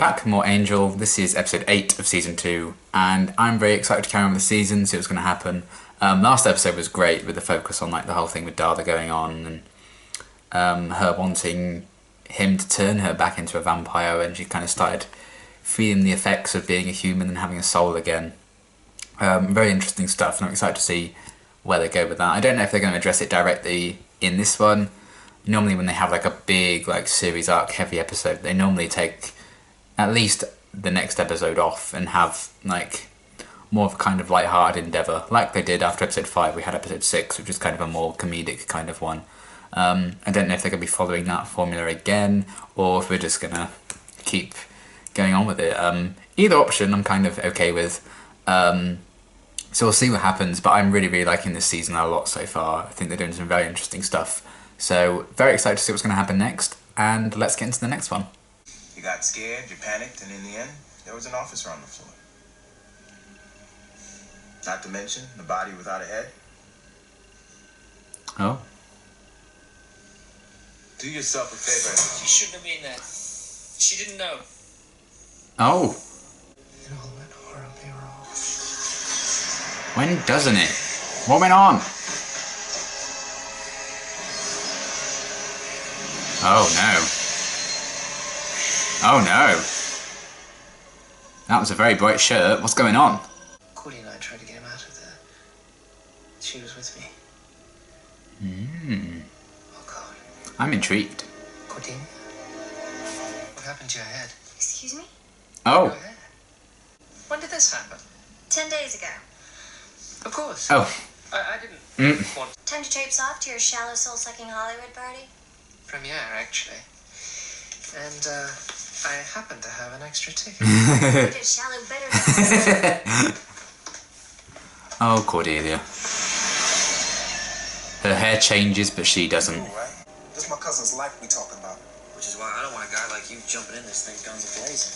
back with more Angel. This is episode 8 of season 2, and I'm very excited to carry on with the season, see what's going to happen. Last episode was great with the focus on like the whole thing with Darla going on, and her wanting him to turn her back into a vampire, and she kind of started feeling the effects of being a human and having a soul again. Very interesting stuff, and I'm excited to see where they go with that. I don't know if they're going to address it directly in this one. Normally when they have like a big like series arc heavy episode, they normally take at least the next episode off and have like more of a kind of light-hearted endeavour, like they did after episode 5. We had episode 6, which is kind of a more comedic kind of one. I don't know if they're going to be following that formula again, or if we're just going to keep going on with it. Either option I'm kind of okay with, so we'll see what happens, but I'm really liking this season a lot so far. I think they're doing some very interesting stuff, so very excited to see what's going to happen next, and let's get into the next one. You got scared, you panicked, and in the end, there was an officer on the floor. Not to mention the body without a head. Oh. Do yourself a favor. She shouldn't have been there. She didn't know. Oh. It all went horribly wrong. When doesn't it? What went on? Oh no. Oh no. That was a very bright shirt. What's going on? Cody and I tried to get him out of there. She was with me. Oh God. I'm intrigued. Cody, what happened to your head? Excuse me? Oh. Your head? When did this happen? 10 days ago. Of course. Oh. I didn't want Time to traipse off to your shallow soul-sucking Hollywood party? premiere, actually. And, I happen to have an extra ticket. It is shallow better than Oh, Cordelia. Her hair changes, but she doesn't. Cool, right? This my cousin's life we talking about. Which is why I don't want a guy like you jumping in this thing guns a-blazing.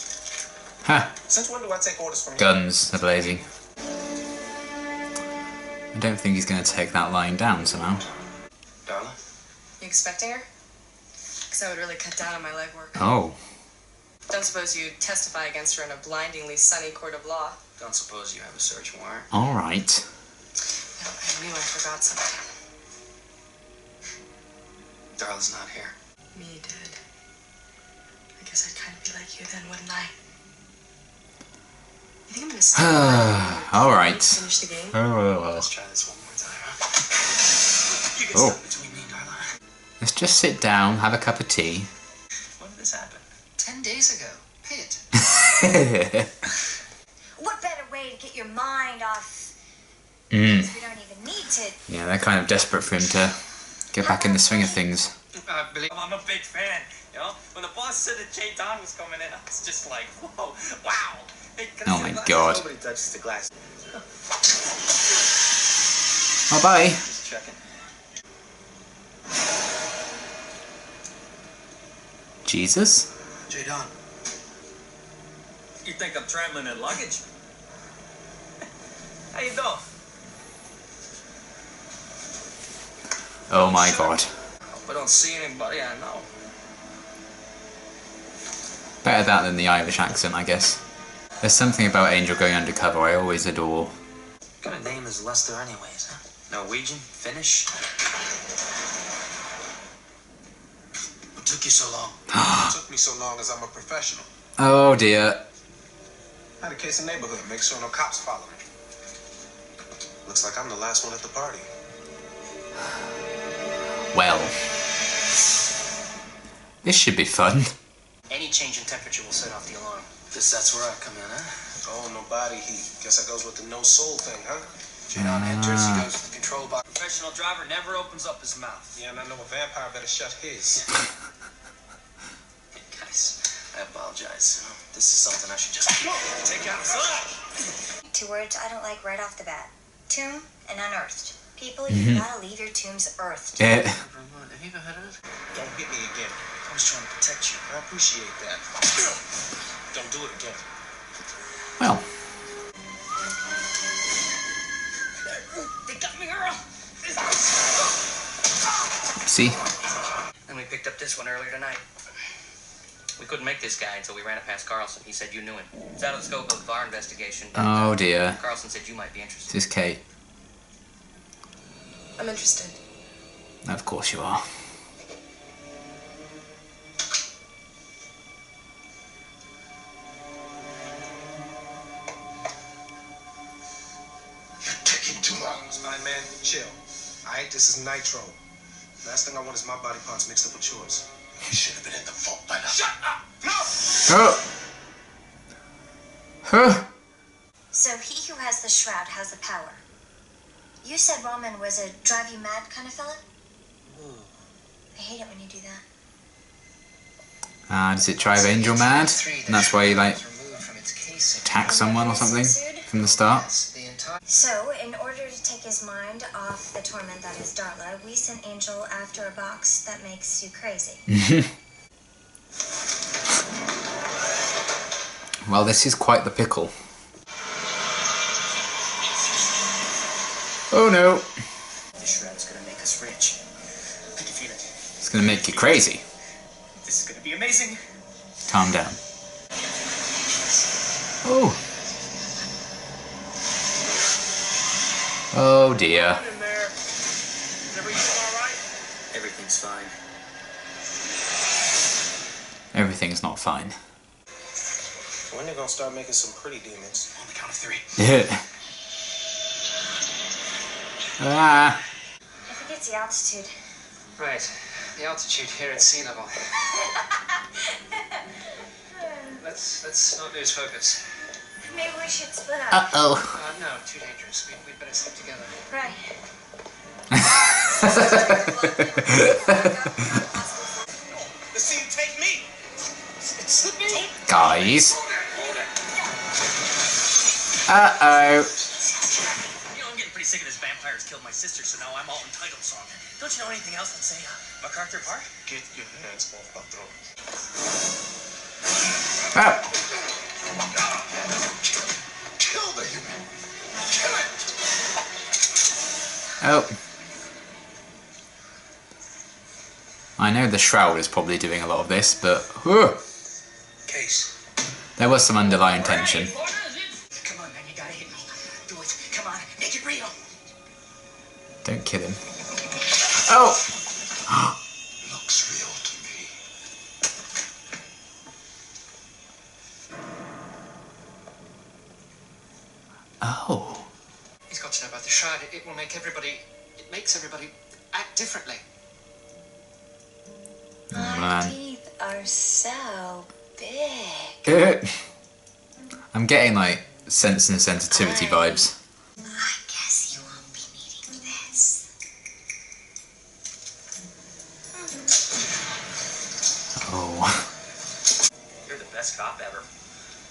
Ha! Since when do I take orders from you? Guns are blazing. I don't think he's going to take that line down somehow. Darla? You expecting her? Because that would really cut down on my legwork. Oh. Don't suppose you'd testify against her in a blindingly sunny court of law. Don't suppose you have a search warrant? Alright. No, I knew I forgot something. Darla's not here. Me did. I guess I'd kind of be like you then, wouldn't I? You think I'm gonna stay Alright. finish the game? Let's try this one more time, huh? You get stuck between me and Darla. Let's just sit down, have a cup of tea. When did this happen? 10 days ago. Pay it. What better way to get your mind off? Mm. We don't even need to. Yeah, they're kind of desperate for him to get back in the swing of things. I'm a big fan, you know? When the boss said that Jay Don was coming in, I was just like, whoa, wow. Hey, can I Oh see my the glass? god. Nobody touches the glass. Oh, bye. Just checking. Jesus? Jay Don. You think I'm traveling in luggage? How you doing? Oh my god. Hope I don't see anybody I know. Better that than the Irish accent, I guess. There's something about Angel going undercover I always adore. What kind of name is Lester anyways, huh? Norwegian? Finnish? What took you so long? It took me so long as I'm a professional. Oh dear. Had a case in the neighborhood, make sure no cops follow me. Looks like I'm the last one at the party. Well. This should be fun. Any change in temperature will set off the alarm. That's where I come in, huh? Oh, no body heat. Guess that goes with the no soul thing, huh? Jay Don enters, he goes to the control box. Professional driver never opens up his mouth. Yeah, and I know a vampire better shut his. Hey, guys, I apologize. This is something I should just take outside. 2 words I don't like right off the bat. Tomb and unearthed. People, you gotta leave your tombs earthed. Yeah. Have you ever heard of it? Don't hit me again. I was trying to protect you. I appreciate that. Don't do it again. Well. They got me, Earl! See? And we picked up this one earlier tonight. We couldn't make this guy until we ran it past Carlson. He said you knew him. It's out of the scope of our investigation. But, Oh dear. Carlson said you might be interested. This is Kate. I'm interested. Of course you are. You're taking too long. Fine, man. Chill. Alright, this is Nitro. Last thing I want is my body parts mixed up with yours. You should have been in the vault by now. Shut up! No! Oh! Huh? So he who has the shroud has the power. You said Rahmon was a drive you mad kind of fella? I hate it when you do that. Does it drive Angel mad? And that's why he, like, attacks someone or something from the start? So, in order to take his mind off the torment that is Darla, we sent Angel after a box that makes you crazy. Well, this is quite the pickle. Oh no! The shroud's gonna make us rich. I can feel it. It's gonna make you crazy. This is gonna be amazing. Calm down. Oh! Oh dear. In there. Is everything all right? Everything's fine. Everything's not fine. When they gonna start making some pretty demons? On the count of 3. Ah! I think it's the altitude. Right. The altitude here at sea level. Let's not lose focus. Maybe we should split up. Uh-oh. No, too dangerous. We'd better stick together. Right. The scene take me! It's me! Guys. Uh-oh. You know, I'm getting pretty sick of this vampires killed my sister, so now I'm all entitled song. Don't you know anything else than say MacArthur Park? Get your hands off my throat. Ah. Kill the human! Kill it! Oh. I know the Shroud is probably doing a lot of this, but Case. there was some underlying tension. Come on, man, you gotta hit me. Do it. Come on, make it real. Don't kill him. Oh! Looks real to me. Oh. He's got to know about the shroud. It will make everybody. It makes everybody act differently. My Man. teeth are so big. I'm getting like Sense and Sensitivity vibes. I guess you won't be needing this. Oh. You're the best cop ever.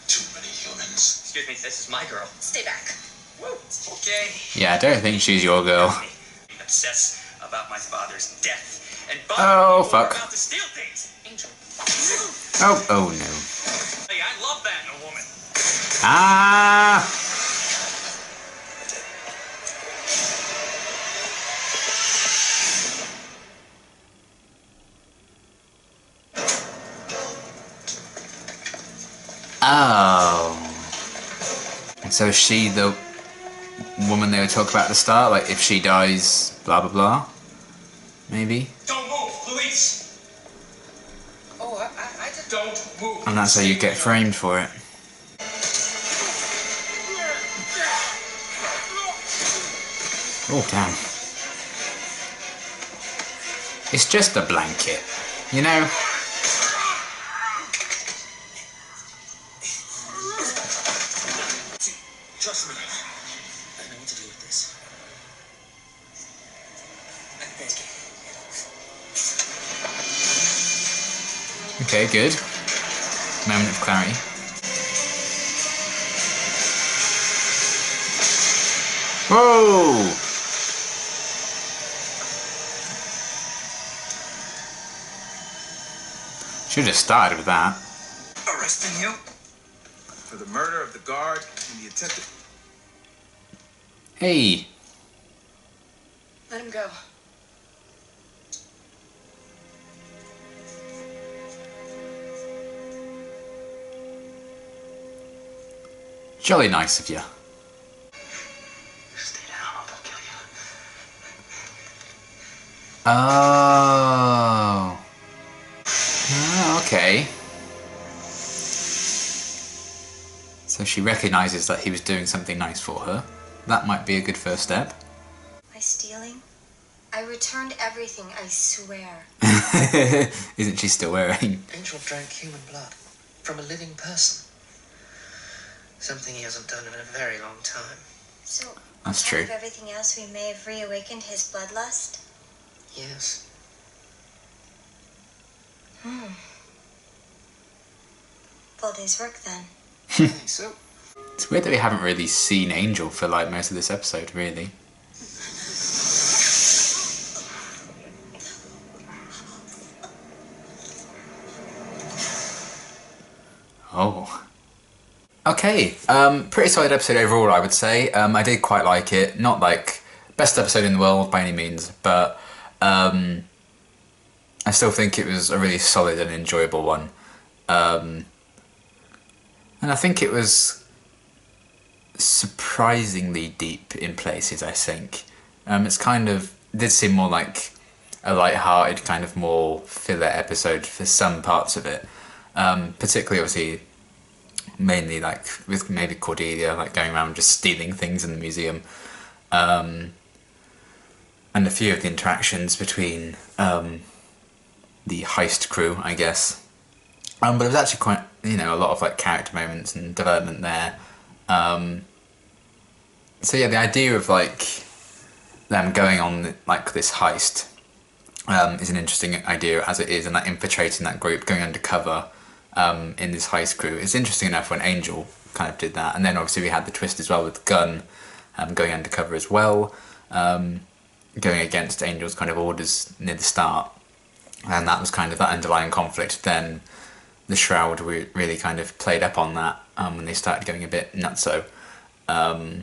Too many humans. Excuse me, this is my girl. Stay back. Woo. Okay. Yeah, I don't think she's your girl. Obsess about my father's death. And Oh, people fuck. are about to steal things. Angel. Oh no. Hey, I love that in a woman. Ah! Oh. So is she the woman they were talking about at the start? Like, if she dies, blah blah blah? Maybe? Don't move, police. Oh, I did. Don't move. And that's how you get framed for it. Oh, damn. It's just a blanket, you know? Trust me. I know what to do with this. I beg you. Okay, good. Moment of clarity. Whoa! Should have started with that. Arresting you? For the murder of the guard and the attempted... Hey! Let him go. Jolly nice of you. Stay down, or they'll kill you. Oh. Oh, okay. So she recognises that he was doing something nice for her. That might be a good first step. By stealing? I returned everything, I swear. Isn't she still wearing? Angel drank human blood from a living person. Something he hasn't done in a very long time. So, That's on top true. of everything else, we may have reawakened his bloodlust? Yes. Full day's work then. I think so. It's weird that we haven't really seen Angel for like most of this episode, really. Oh. Okay, pretty solid episode overall, I would say. I did quite like it. Not like best episode in the world by any means, but I still think it was a really solid and enjoyable one. And I think it was surprisingly deep in places, I think. It's kind of, it did seem more like a light-hearted, kind of more filler episode for some parts of it. Particularly, obviously, mainly like with maybe Cordelia, like going around just stealing things in the museum. And a few of the interactions between the heist crew, I guess. But it was actually quite, you know, a lot of like character moments and development there. So yeah, the idea of like them going on like this heist is an interesting idea as it is, and like infiltrating that group, going undercover in this heist crew. It's interesting enough when Angel kind of did that, and then obviously we had the twist as well with Gunn going undercover as well, going against Angel's kind of orders near the start, and that was kind of that underlying conflict. Then the Shroud really kind of played up on that when they started going a bit nutso. So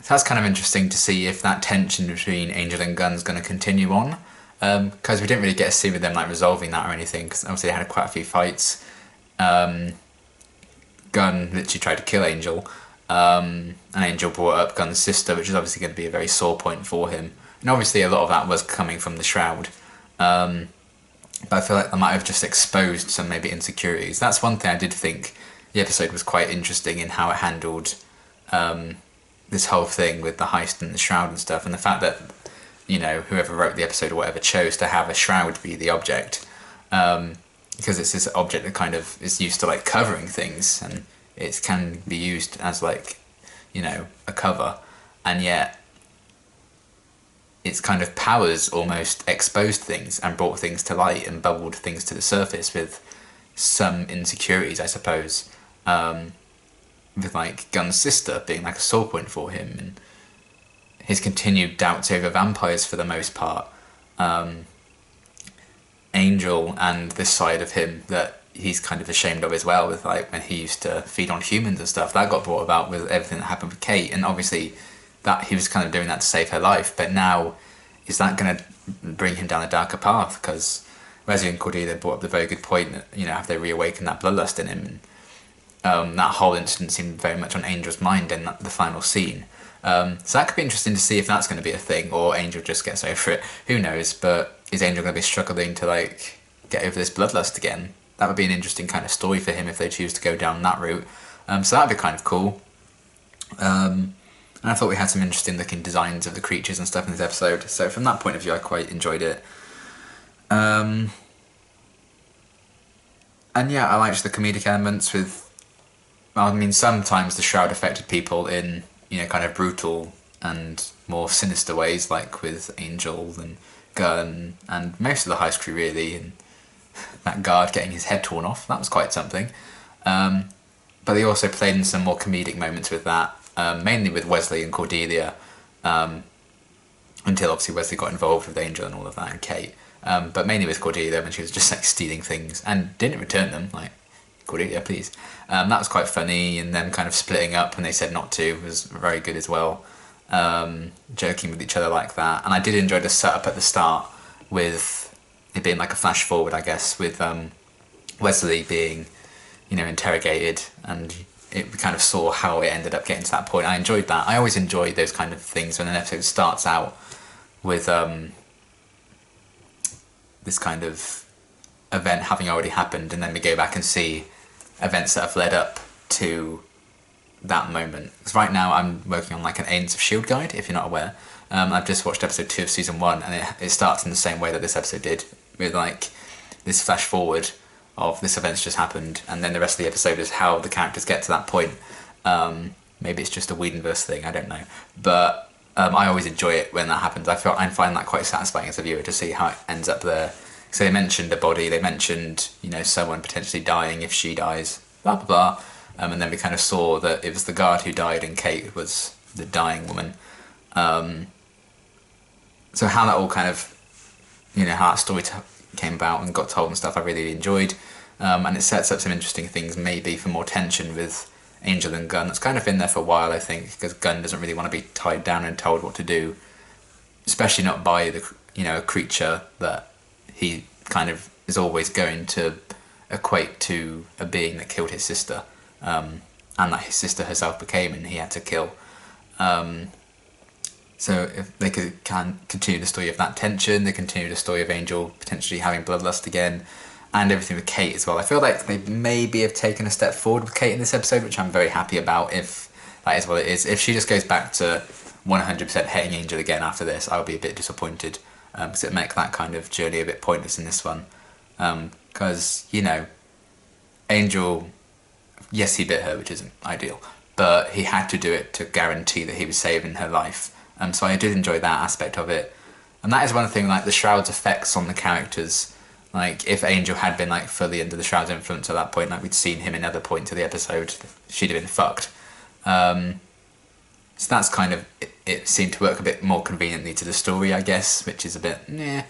that's kind of interesting to see if that tension between Angel and Gunn's going to continue on, because we didn't really get to see with them like resolving that or anything, because obviously they had quite a few fights. Gunn literally tried to kill Angel, and Angel brought up Gunn's sister, which is obviously going to be a very sore point for him. And obviously a lot of that was coming from the Shroud. But I feel like that might have just exposed some maybe insecurities. That's one thing I did think the episode was quite interesting in how it handled this whole thing with the heist and the Shroud and stuff, and the fact that, you know, whoever wrote the episode or whatever chose to have a Shroud be the object, because it's this object that kind of is used to like covering things, and it can be used as like, you know, a cover, and yet its kind of powers almost exposed things and brought things to light and bubbled things to the surface with some insecurities, I suppose. With like Gunn's sister being like a sore point for him, and his continued doubts over vampires for the most part. Angel and this side of him that he's kind of ashamed of as well, with like when he used to feed on humans and stuff. That got brought about with everything that happened with Kate, and obviously that he was kind of doing that to save her life, but now is that going to bring him down a darker path? Because Wesley and Cordelia brought up the very good point that, you know, have they reawakened that bloodlust in him? And that whole incident seemed very much on Angel's mind in the final scene. So that could be interesting to see if that's going to be a thing, or Angel just gets over it. Who knows? But is Angel going to be struggling to like get over this bloodlust again? That would be an interesting kind of story for him if they choose to go down that route. So that would be kind of cool. And I thought we had some interesting looking designs of the creatures and stuff in this episode. So from that point of view, I quite enjoyed it. And yeah, I liked the comedic elements with, I mean, sometimes the Shroud affected people in, you know, kind of brutal and more sinister ways, like with Angel and Gunn and most of the heist crew really, and that guard getting his head torn off, that was quite something. But they also played in some more comedic moments with that, mainly with Wesley and Cordelia, until obviously Wesley got involved with Angel and all of that, and Kate. But mainly with Cordelia when she was just like stealing things and didn't return them, like, Cordelia, please. That was quite funny, and them kind of splitting up when they said not to was very good as well. Joking with each other like that. And I did enjoy the setup at the start with it being like a flash forward, I guess, with Wesley being, you know, interrogated, and we kind of saw how it ended up getting to that point. I enjoyed that. I always enjoy those kind of things when an episode starts out with this kind of event having already happened, and then we go back and see events that have led up to that moment. Because right now I'm working on like an Agents of S.H.I.E.L.D. guide, if you're not aware. I've just watched episode 2 of season 1, and it starts in the same way that this episode did, with like this flash forward of this event's just happened, and then the rest of the episode is how the characters get to that point. Maybe it's just a Whedonverse thing, I don't know. But I always enjoy it when that happens. I find that quite satisfying as a viewer to see how it ends up there. So they mentioned a body, they mentioned, you know, someone potentially dying if she dies, blah blah blah. And then we kind of saw that it was the guard who died and Kate was the dying woman. So how that all kind of, you know, how that story came about and got told and stuff, I really enjoyed. And it sets up some interesting things, maybe for more tension with Angel and Gunn. It's kind of been there for a while, I think, because Gunn doesn't really want to be tied down and told what to do, especially not by the, you know, a creature that he kind of is always going to equate to a being that killed his sister, and that his sister herself became and he had to kill. So if they could continue the story of that tension, they continue the story of Angel potentially having bloodlust again, and everything with Kate as well. I feel like they maybe have taken a step forward with Kate in this episode, which I'm very happy about, if that is what it is. If she just goes back to 100% hating Angel again after this, I'll be a bit disappointed, because it'd make that kind of journey a bit pointless in this one. Because, you know, Angel, yes, he bit her, which isn't ideal, but he had to do it to guarantee that he was saving her life. So I did enjoy that aspect of it. And that is one thing, like the Shroud's effects on the characters. Like, if Angel had been like fully under the Shroud's influence at that point, like we'd seen him in other points of the episode, she'd have been fucked. So that's kind of, it seemed to work a bit more conveniently to the story, I guess, which is a bit, meh.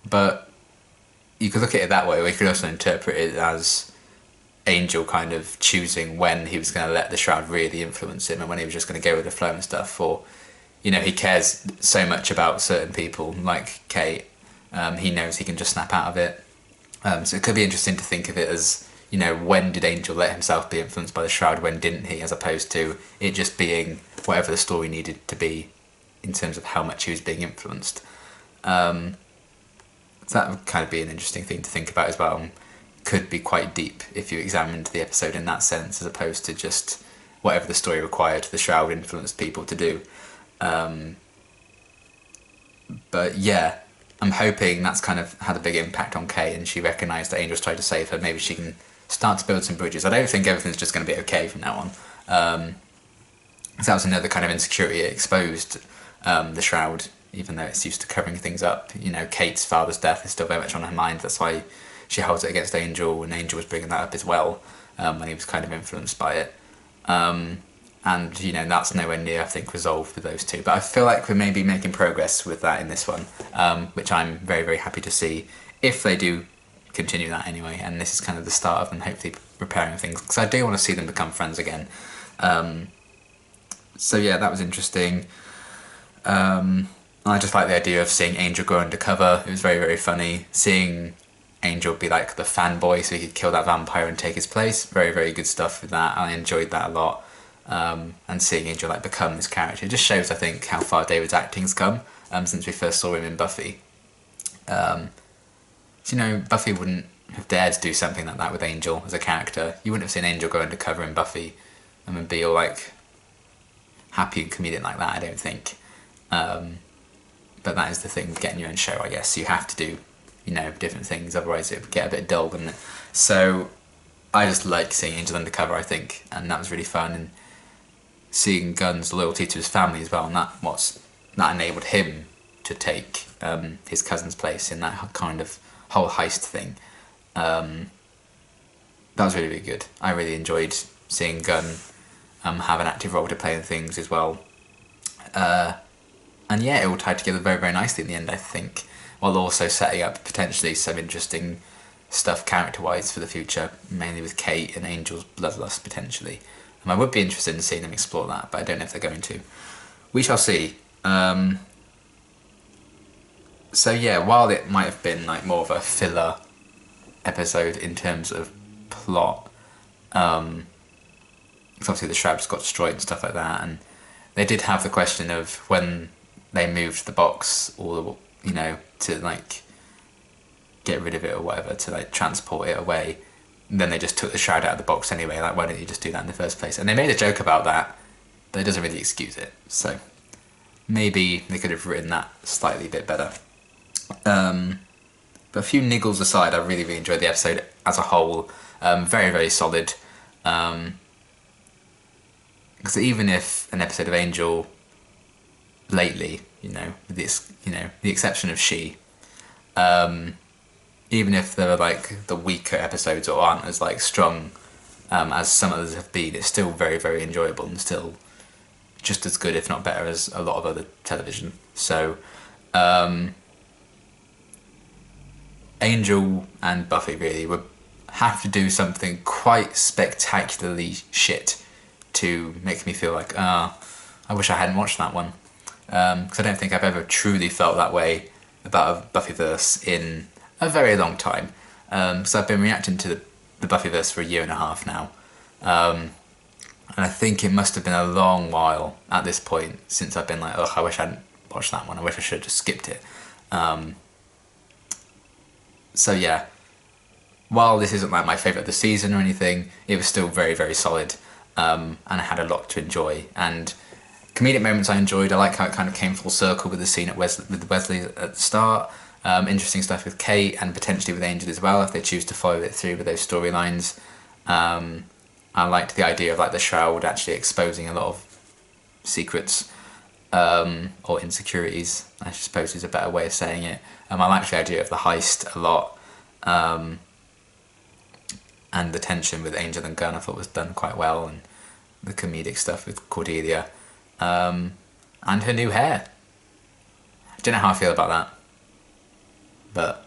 But you could look at it that way, or you could also interpret it as Angel kind of choosing when he was going to let the Shroud really influence him and when he was just going to go with the flow and stuff. Or, you know, he cares so much about certain people, like Kate, he knows he can just snap out of it. So it could be interesting to think of it as, you know, when did Angel let himself be influenced by the Shroud, when didn't he, as opposed to it just being whatever the story needed to be in terms of how much he was being influenced. So that would kind of be an interesting thing to think about as well. Could be quite deep if you examined the episode in that sense, as opposed to just whatever the story required the Shroud influenced people to do. But yeah, I'm hoping that's kind of had a big impact on Kate, and she recognised that Angel's tried to save her. Maybe she can start to build some bridges. I don't think everything's just going to be okay from now on. So that was another kind of insecurity it exposed, the Shroud, even though it's used to covering things up. You know, Kate's father's death is still very much on her mind. That's why she holds it against Angel, and Angel was bringing that up as well, when he was kind of influenced by it. And, you know, that's nowhere near, I think, resolved with those two. But I feel like we're maybe making progress with that in this one, which I'm very, very happy to see, if they do continue that anyway. And this is kind of the start of them hopefully preparing things, because I do want to see them become friends again. So yeah, that was interesting. I just like the idea of seeing Angel go undercover. It was very, very funny. Seeing Angel be like the fanboy so he could kill that vampire and take his place. Very, very good stuff with that. I enjoyed that a lot. And seeing Angel like become this character, it just shows, I think, how far David's acting's come since we first saw him in Buffy. So, you know, Buffy wouldn't have dared to do something like that with Angel as a character. You wouldn't have seen Angel go undercover in Buffy and be all like happy and comedic like that, I don't think. But that is the thing with getting your own show, I guess. You have to do, you know, different things, otherwise it would get a bit dull, wouldn't it? So I just like seeing Angel undercover, I think, and that was really fun. And seeing Gunn's loyalty to his family as well, and that enabled him to take his cousin's place in that kind of whole heist thing. That was really, really good. I really enjoyed seeing Gunn have an active role to play in things as well. And yeah, it all tied together very, very nicely in the end, I think, while also setting up potentially some interesting stuff character-wise for the future, mainly with Kate and Angel's bloodlust, potentially. And I would be interested in seeing them explore that, but I don't know if they're going to. We shall see. So yeah, while it might have been like more of a filler episode in terms of plot, Because obviously the Shroud just got destroyed and stuff like that, and they did have the question of when they moved the box, or to like get rid of it or whatever, to like transport it away, then they just took the Shroud out of the box anyway. Like, why didn't you just do that in the first place? And they made a joke about that, but it doesn't really excuse it. So maybe they could have written that slightly a bit better. But a few niggles aside, I really, really enjoyed the episode as a whole. Very, very solid. Because even if an episode of Angel lately, with this, the exception of She, even if they're like the weaker episodes or aren't as like strong as some others have been, it's still very, very enjoyable and still just as good, if not better, as a lot of other television. So Angel and Buffy really would have to do something quite spectacularly shit to make me feel like, I wish I hadn't watched that one. Because I don't think I've ever truly felt that way about a Buffyverse in a very long time. So I've been reacting to the Buffyverse for a year and a half now. And I think it must have been a long while at this point since I've been like, I wish I hadn't watched that one. I wish I should have just skipped it. So yeah, while this isn't like my favourite of the season or anything, it was still very, very solid. And I had a lot to enjoy. And comedic moments I enjoyed. I like how it kind of came full circle with the scene with Wesley at the start. Interesting stuff with Kate and potentially with Angel as well, if they choose to follow it through with those storylines. I liked the idea of like the Shroud actually exposing a lot of secrets or insecurities, I suppose is a better way of saying it. I liked the idea of the heist a lot. And the tension with Angel and Gunn I thought was done quite well, and the comedic stuff with Cordelia. And her new hair. I don't know how I feel about that, but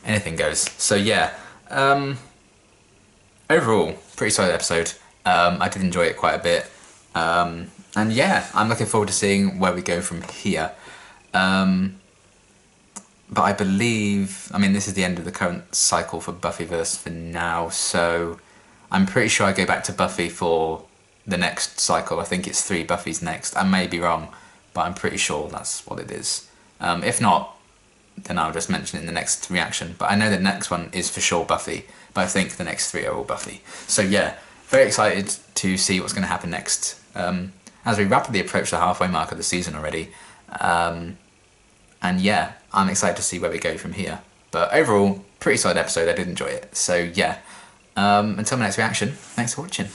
anything goes. So yeah, overall, pretty solid episode. I did enjoy it quite a bit. And yeah, I'm looking forward to seeing where we go from here. But I believe, this is the end of the current cycle for Buffyverse for now, so I'm pretty sure I go back to Buffy for the next cycle. I think it's 3 Buffys next. I may be wrong, but I'm pretty sure that's what it is. If not, then I'll just mention it in the next reaction. But I know the next one is for sure Buffy, but I think the next 3 are all Buffy. So yeah, very excited to see what's going to happen next. As we rapidly approach the halfway mark of the season already. And yeah, I'm excited to see where we go from here. But overall, pretty solid episode. I did enjoy it. So yeah, until my next reaction, thanks for watching.